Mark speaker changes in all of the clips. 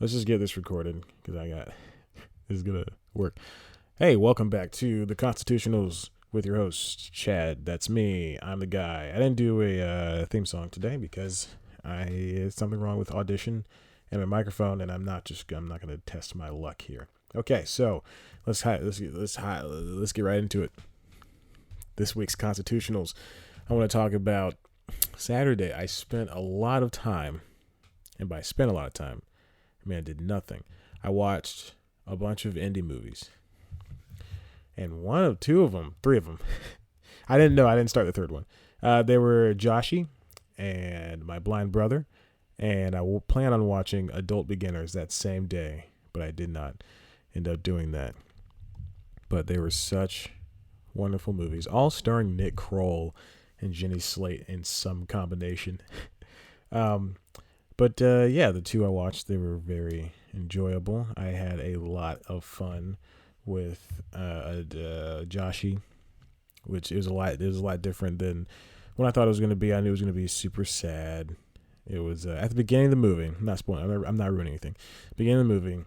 Speaker 1: Let's just get this recorded because this is gonna work. Hey, welcome back to the Constitutionals with your host Chad. That's me. I'm the guy. I didn't do a theme song today because there's something wrong with Audition and my microphone, and I'm not gonna test my luck here. Okay, so let's get right into it. This week's Constitutionals. I want to talk about Saturday. I spent a lot of time, and by spent a lot of time, I did nothing. I watched a bunch of indie movies, and three of them. I didn't start the third one. They were Joshi and My Blind Brother, and I will plan on watching Adult Beginners that same day, but I did not end up doing that. But they were such wonderful movies, all starring Nick Kroll and Jenny Slate in some combination. But the two I watched, they were very enjoyable. I had a lot of fun with Joshi, which is a lot different than what I thought it was going to be. I knew it was going to be super sad. It was at the beginning of the movie. I'm not spoiling. I'm not ruining anything. Beginning of the movie,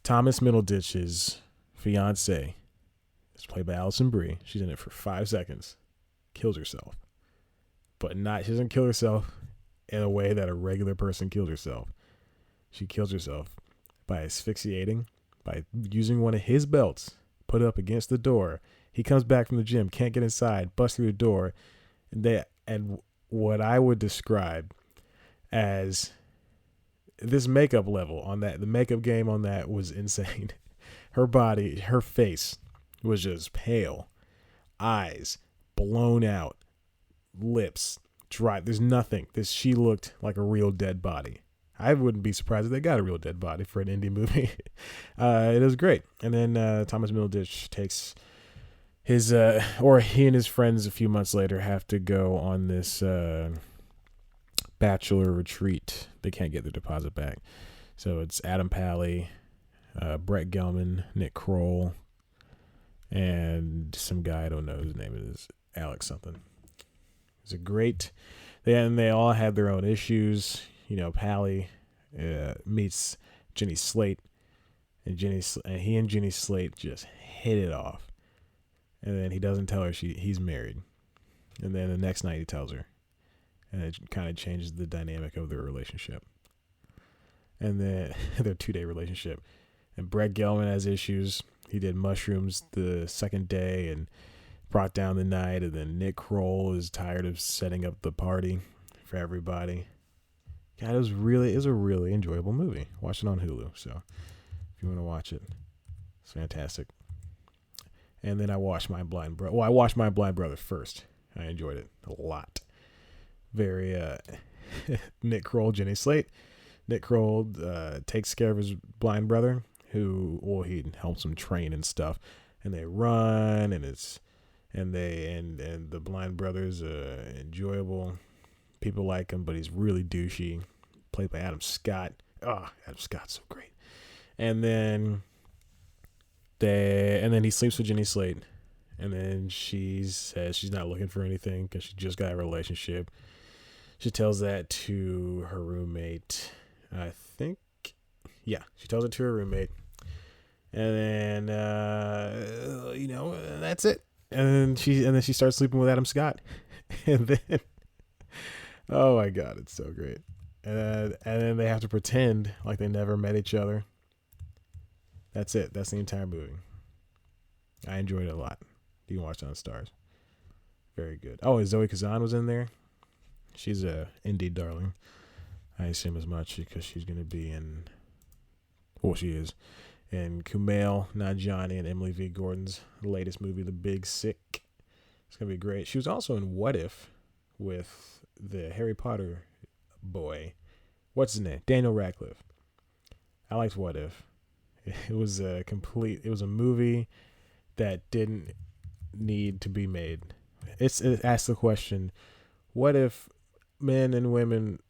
Speaker 1: Thomas Middleditch's fiance is played by Alison Brie. She's in it for 5 seconds. Kills herself, but she doesn't kill herself in a way that a regular person kills herself. She kills herself by asphyxiating, by using one of his belts, put up against the door. He comes back from the gym, can't get inside, busts through the door, and what I would describe as this makeup level on that, the makeup game on that was insane. Her face was just pale, eyes blown out, lips dry. There's nothing. She looked like a real dead body. I wouldn't be surprised if they got a real dead body for an indie movie. It was great. And then Thomas Middleditch takes he and his friends a few months later have to go on this bachelor retreat. They can't get their deposit back. So it's Adam Pally, Brett Gelman, Nick Kroll, and some guy, I don't know whose name it is, Alex something. It's a great, they all had their own issues. Pally meets Jenny Slate, and he and Jenny Slate just hit it off. And then he doesn't tell her he's married. And then the next night he tells her. And it kind of changes the dynamic of their relationship. And then their 2-day relationship. And Brett Gelman has issues. He did mushrooms the second day and brought down the night. And then Nick Kroll is tired of setting up the party for everybody. God, it was a really enjoyable movie. Watch it on Hulu. So if you want to watch it, it's fantastic. And then I watched My Blind Brother. Well, I watched My Blind Brother first. I enjoyed it a lot. Very Nick Kroll, Jenny Slate. Nick Kroll takes care of his blind brother, he helps him train and stuff. And they run, and the blind brother's enjoyable. People like him, but he's really douchey. Played by Adam Scott. Oh, Adam Scott's so great. And then he sleeps with Jenny Slate. And then she says she's not looking for anything because she just got a relationship. She tells that to her roommate. I think, yeah, she tells it to her roommate. And then, that's it. And then she starts sleeping with Adam Scott. And then, oh my God, it's so great. And then they have to pretend like they never met each other. That's it. That's the entire movie. I enjoyed it a lot. You can watch it on Stars. Very good. Oh, and Zoe Kazan was in there. She's a indie darling. I assume as much because she's going to be in, well, she is, in Kumail Nanjiani and Emily V. Gordon's latest movie, The Big Sick. It's going to be great. She was also in What If with the Harry Potter boy. What's his name? Daniel Radcliffe. I liked What If. It was a movie that didn't need to be made. It asks the question, what if men and women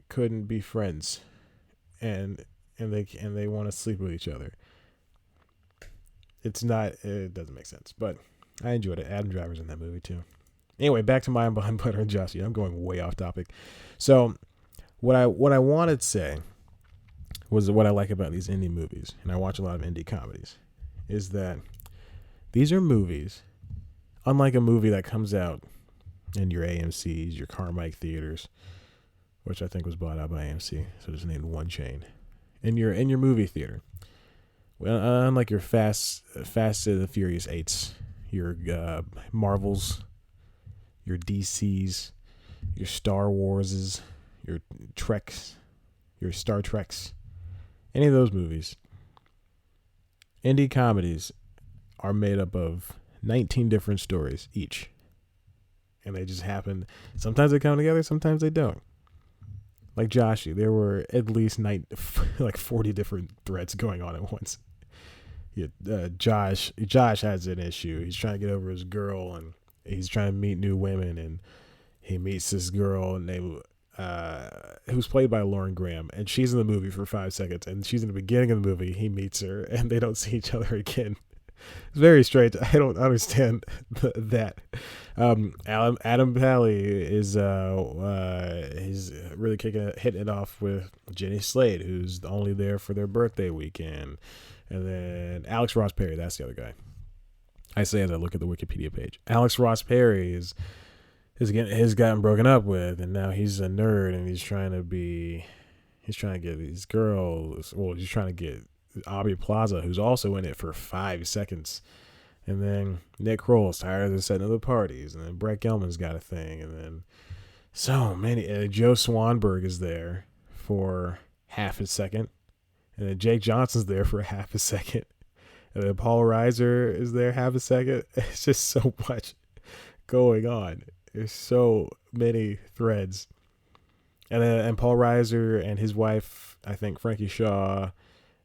Speaker 1: couldn't be friends and they want to sleep with each other? It doesn't make sense, but I enjoyed it. Adam Driver's in that movie too. Anyway, back to My Blind Brother and Joshi. I'm going way off topic. So what I wanted to say was what I like about these indie movies, and I watch a lot of indie comedies, is that these are movies, unlike a movie that comes out in your AMC's, your Carmike theaters, which I think was bought out by AMC, so just named one chain. In your movie theater, well, unlike your Fast and the Furious 8s, your Marvels, your DCs, your Star Warses, your Treks, your Star Treks, any of those movies, indie comedies are made up of 19 different stories each. And they just happen. Sometimes they come together, sometimes they don't. Like Joshy, there were at least like 40 different threads going on at once. Yeah, Josh has an issue. He's trying to get over his girl, and he's trying to meet new women, and he meets this girl named who's played by Lauren Graham, and she's in the movie for 5 seconds, and she's in the beginning of the movie. He meets her, and they don't see each other again. It's very strange. I don't understand that. Adam Pally is he's really hitting it off with Jenny Slate, who's only there for their birthday weekend, and then Alex Ross Perry. That's the other guy. I say as I look at the Wikipedia page, Alex Ross Perry has gotten broken up with, and now he's a nerd, and he's trying to get these girls. Well, he's trying to get Aubrey Plaza, who's also in it for 5 seconds. And then Nick Kroll is tired of setting other parties. And then Brett Gelman's got a thing. And then so many. Joe Swanberg is there for half a second. And then Jake Johnson's there for half a second. And then Paul Reiser is there half a second. It's just so much going on. There's so many threads. And Paul Reiser and his wife, I think Frankie Shaw,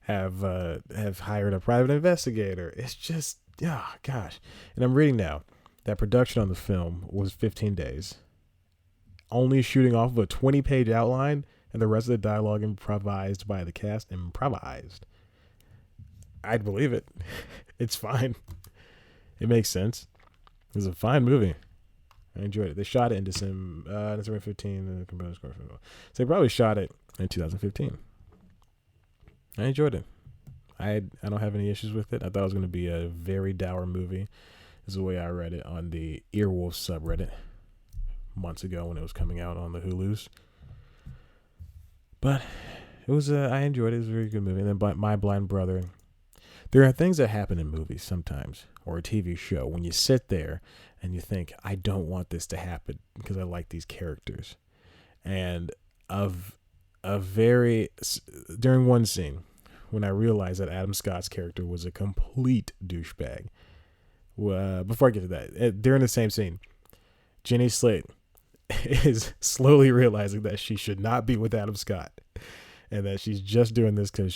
Speaker 1: have hired a private investigator. It's just, oh gosh. And I'm reading now that production on the film was 15 days. Only shooting off of a 20-page outline, and the rest of the dialogue improvised by the cast. Improvised. I'd believe it. It's fine. It makes sense. It was a fine movie. I enjoyed it. They shot it in December 15. So they probably shot it in 2015. I enjoyed it. I don't have any issues with it. I thought it was going to be a very dour movie. Is the way I read it on the Earwolf subreddit months ago when it was coming out on the Hulus. But it was I enjoyed it. It was a very good movie. And then My Blind Brother. There are things that happen in movies sometimes, or a TV show, when you sit there and you think, I don't want this to happen because I like these characters. And during one scene, when I realized that Adam Scott's character was a complete douchebag. Before I get to that, during the same scene, Jenny Slate is slowly realizing that she should not be with Adam Scott, and that she's just doing this because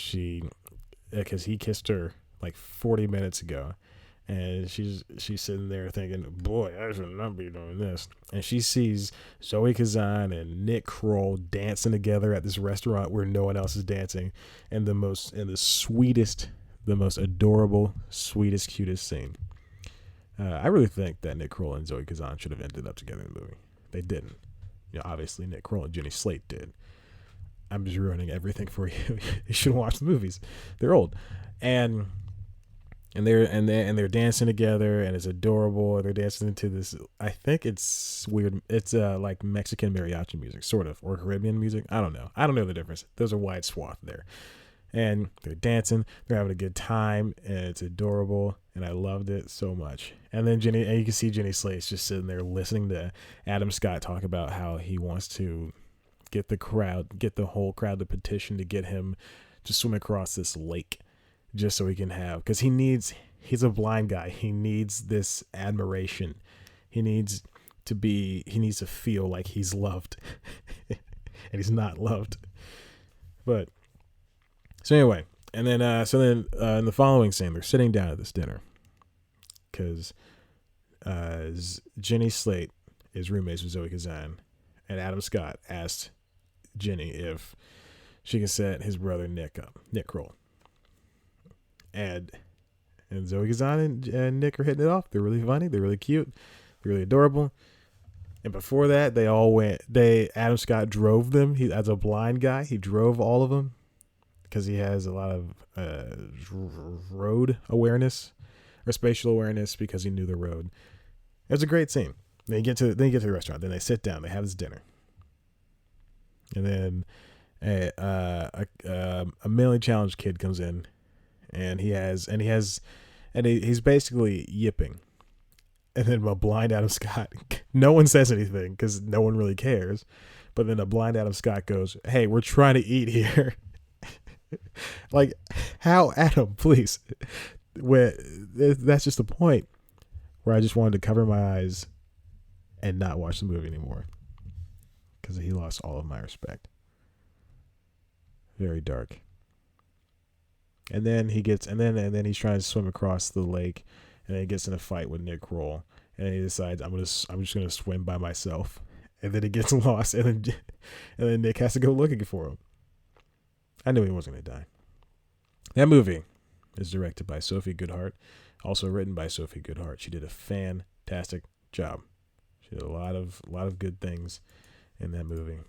Speaker 1: he kissed her like 40 minutes ago, and she's sitting there thinking, boy, I should not be doing this. And she sees Zoe Kazan and Nick Kroll dancing together at this restaurant where no one else is dancing, and the most adorable, sweetest, cutest scene. I really think that Nick Kroll and Zoe Kazan should have ended up together in the movie. They didn't. Obviously Nick Kroll and Jenny Slate did. I'm just ruining everything for you. You shouldn't watch the movies. They're old, and they're dancing together, and it's adorable. They're dancing into this. I think it's weird. It's like Mexican mariachi music, sort of, or Caribbean music. I don't know. I don't know the difference. There's a wide swath there, and they're dancing. They're having a good time, and it's adorable. And I loved it so much. And then you can see Jenny Slate's just sitting there listening to Adam Scott talk about how he wants to get the whole crowd to petition to get him to swim across this lake, just so he can have, because he's a blind guy. He needs this admiration. He needs to feel like he's loved, and he's not loved. But so anyway, and then in the following scene, they're sitting down at this dinner because Jenny Slate is roommates with Zoe Kazan, and Adam Scott asked Jenny if she can set his brother Nick Kroll. And Zoe Kazan and Nick are hitting it off. They're really funny. They're really cute. They're really adorable. And before that, Adam Scott drove them. As a blind guy, he drove all of them. because he has a lot of road awareness or spatial awareness because he knew the road. It was a great scene. Then you get to the restaurant. Then they sit down. They have this dinner, and then a mentally challenged kid comes in, and he's basically yipping. And then a blind Adam Scott, no one says anything because no one really cares. But then a blind Adam Scott goes, "Hey, we're trying to eat here." Like, how, Adam? Please. That's just the point where I just wanted to cover my eyes and not watch the movie anymore because he lost all of my respect. Very dark. And then he's trying to swim across the lake, and then he gets in a fight with Nick Kroll, and he decides I'm just gonna swim by myself, and then he gets lost, and then Nick has to go looking for him. I knew he wasn't gonna die. That movie is directed by Sophie Goodhart, also written by Sophie Goodhart. She did a fantastic job. She did a lot of good things in that movie.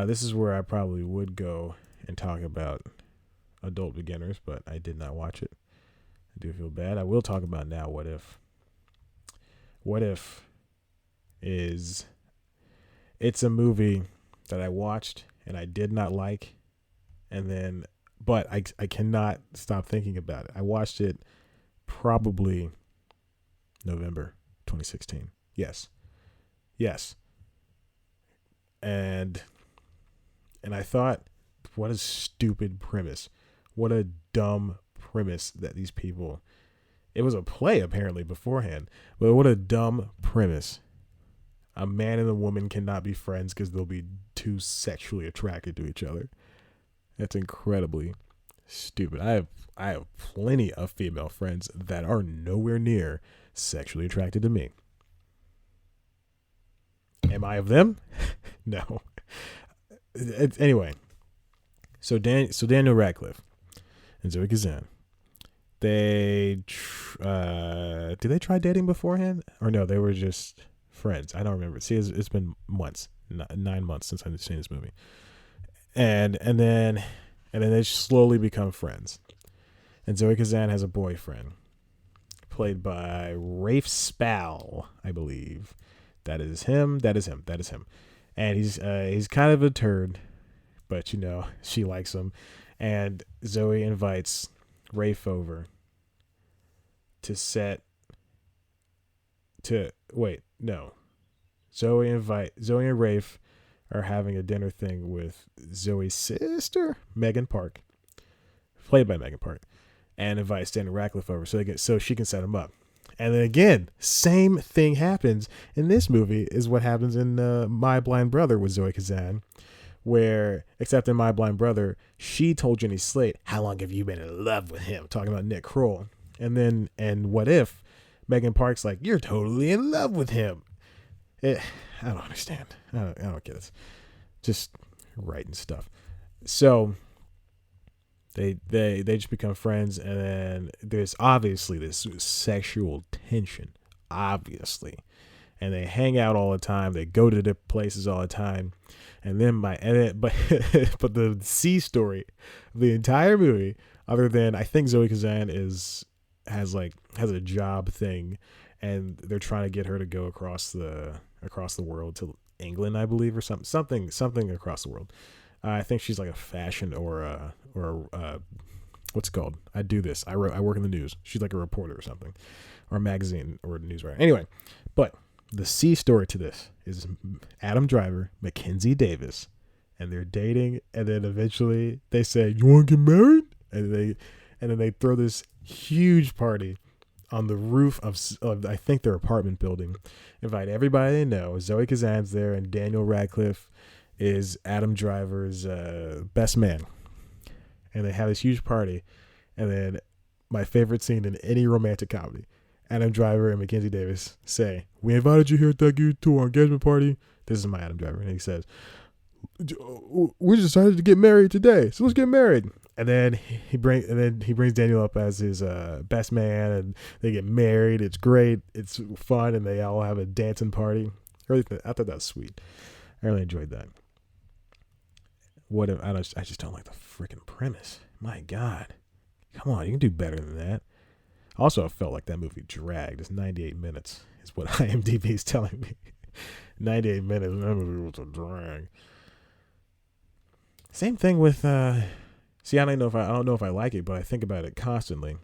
Speaker 1: This is where I probably would go and talk about Adult Beginners, but I did not watch it. I do feel bad. I will talk about now What If. What If it's a movie that I watched and I did not like, but I cannot stop thinking about it. I watched it probably November 2016. Yes. And I thought, what a stupid premise. What a dumb premise that these people... It was a play, apparently, beforehand. But what a dumb premise. A man and a woman cannot be friends because they'll be too sexually attracted to each other. That's incredibly stupid. I have plenty of female friends that are nowhere near sexually attracted to me. Am I of them? No. Anyway, so Daniel Radcliffe and Zoe Kazan, did they try dating beforehand, or no? They were just friends. I don't remember. See, it's been months, 9 months since I've seen this movie, and then they slowly become friends. And Zoe Kazan has a boyfriend, played by Rafe Spall, I believe. That is him. And he's kind of a turd, but she likes him. And Zoe invites Rafe over Zoe and Rafe are having a dinner thing with Zoe's sister, Megan Park, played by Megan Park, and invites Daniel Radcliffe over so she can set him up. And then again, same thing happens in this movie is what happens in My Blind Brother with Zoe Kazan, where, except in My Blind Brother, she told Jenny Slate, "How long have you been in love with him?" Talking about Nick Kroll. And What If, Megan Park's like, "You're totally in love with him." I don't understand. I don't get it. Just writing stuff. So they just become friends, and then there's obviously this sexual tension, obviously, and they hang out all the time. They go to different places all the time, but the C story of the entire movie, other than I think Zoe Kazan has a job thing, and they're trying to get her to go across the world to England, I believe, or something across the world. I think she's like a fashion or what's it called? I do this. I work in the news. She's like a reporter or something, or a magazine or a news writer. Anyway, but the C story to this is Adam Driver, Mackenzie Davis, and they're dating, and then eventually they say, "You want to get married?" And then they throw this huge party on the roof of I think their apartment building, invite everybody they know. Zoe Kazan's there, and Daniel Radcliffe is Adam Driver's best man, and they have this huge party. And then my favorite scene in any romantic comedy, Adam Driver and Mackenzie Davis say, "We invited you here, thank you, to our engagement party." This is my Adam Driver, and he says, "We decided to get married today, so let's get married." And then he brings Daniel up as his best man, and they get married. It's great, it's fun, and they all have a dancing party. I thought that was sweet. I really enjoyed that. I just don't like the freaking premise. My God. Come on, you can do better than that. Also, I felt like that movie dragged. It's 98 minutes, is what IMDb is telling me. 98 minutes, and that movie was a drag. Same thing with, see, I don't know if I like it, but I think about it constantly,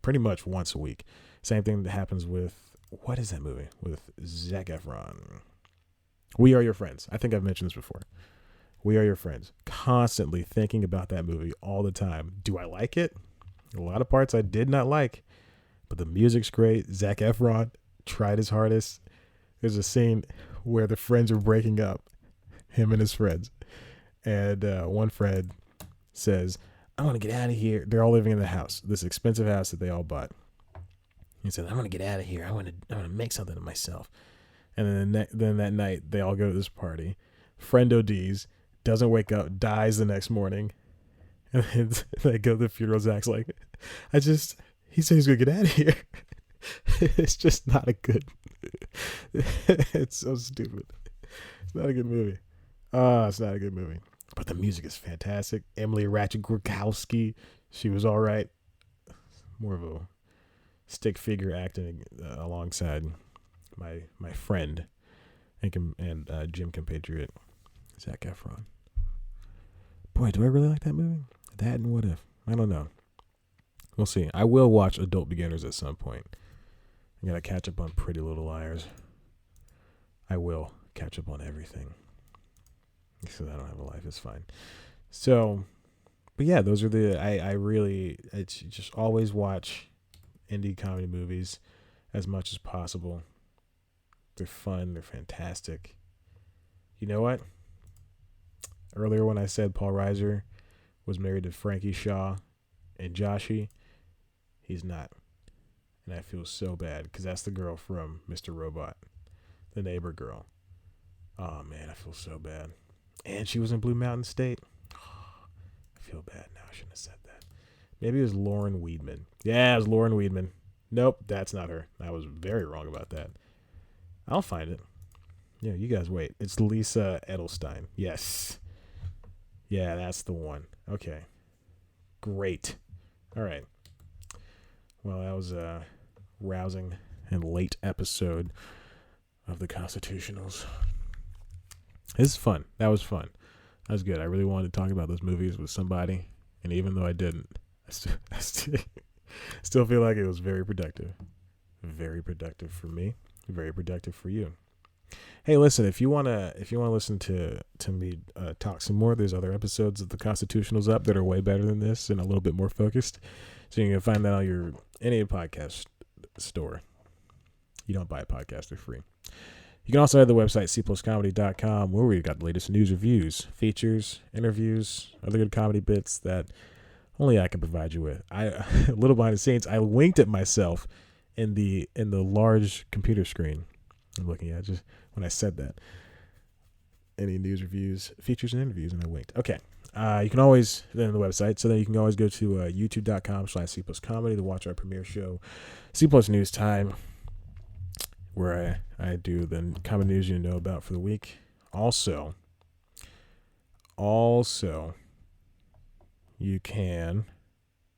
Speaker 1: pretty much once a week. Same thing that happens with, what is that movie? With Zac Efron. We Are Your Friends. I think I've mentioned this before. We Are Your Friends. Constantly thinking about that movie all the time. Do I like it? A lot of parts I did not like, but the music's great. Zac Efron tried his hardest. There's a scene where the friends are breaking up, him and his friends. And one friend says, I want to get out of here. They're all living in the house, this expensive house that they all bought. He said, I want to get out of here. I want to make something of myself. And then that night, they all go to this party. Friend ODs, doesn't wake up, dies the next morning. And then they go to the funeral. Zach's like, he said he's going to get out of here. It's just not a good, it's so stupid. It's not a good movie. It's not a good movie. But the music is fantastic. Emily Ratajkowski, she was all right. More of a stick figure acting alongside my friend and gym compatriot Zac Efron. Boy, do I really like that movie? That and What If? I don't know. We'll see. I will watch Adult Beginners at some point. I gotta catch up on Pretty Little Liars. I will catch up on everything. Because I don't have a life. It's fine. So, but yeah, those are I just always watch indie comedy movies as much as possible. They're fun. They're fantastic. You know what? Earlier when I said Paul Reiser was married to Frankie Shaw and Joshi, he's not. And I feel so bad because that's the girl from Mr. Robot, the neighbor girl. Oh, man, I feel so bad. And she was in Blue Mountain State. Oh, I feel bad now. I shouldn't have said that. Maybe it was Lauren Weedman. Yeah, it was Lauren Weedman. Nope, that's not her. I was very wrong about that. I'll find it. Yeah, you guys wait. It's Lisa Edelstein. Yes. Yeah, that's the one. Okay. Great. All right. Well, that was a rousing and late episode of the Constitutionals. This is fun. That was fun. That was good. I really wanted to talk about those movies with somebody, and even though I didn't, I still feel like it was very productive. Very productive for me. Very productive for you. Hey, listen, if you wanna listen to me talk some more, there's other episodes of the Constitutionals up that are way better than this and a little bit more focused. So you can find that on any podcast store. You don't buy a podcast, they're free. You can also have the website cpluscomedy.com where we've got the latest news, reviews, features, interviews, other good comedy bits that only I can provide you with. A little behind the scenes, I winked at myself in the large computer screen I'm looking at just when I said that. Any news, reviews, features, and interviews, and I winked. Okay. You can always, then the website, so then you can always go to youtube.com/cpluscomedy to watch our premiere show, C Plus News Time, where I do the comedy news you know about for the week. Also, you can,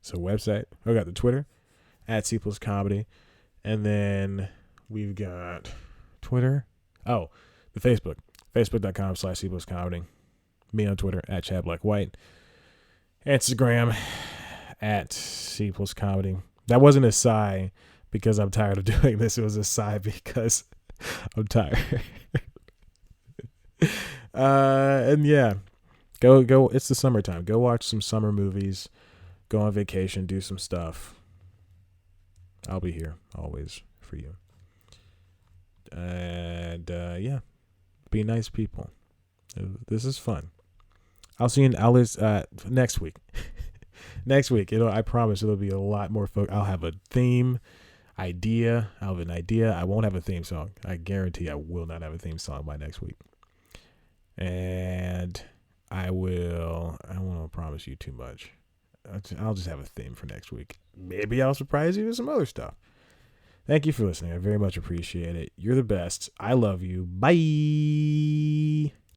Speaker 1: so website, I got the Twitter, @C+Comedy, and then we've got Twitter, the Facebook, facebook.com/C+Comedy, me on Twitter, @ChadBlackWhite, Instagram, @C+Comedy. That wasn't a sigh because I'm tired of doing this. It was a sigh because I'm tired. And yeah, go. It's the summertime. Go watch some summer movies. Go on vacation. Do some stuff. I'll be here always for you. And yeah, be nice people. This is fun. I'll see you next week. Next week, I promise it'll be a lot more I'll have a theme idea. I'll have an idea. I won't have a theme song. I guarantee I will not have a theme song by next week. And I won't promise you too much. I'll just have a theme for next week. Maybe I'll surprise you with some other stuff. Thank you for listening. I very much appreciate it. You're the best. I love you. Bye.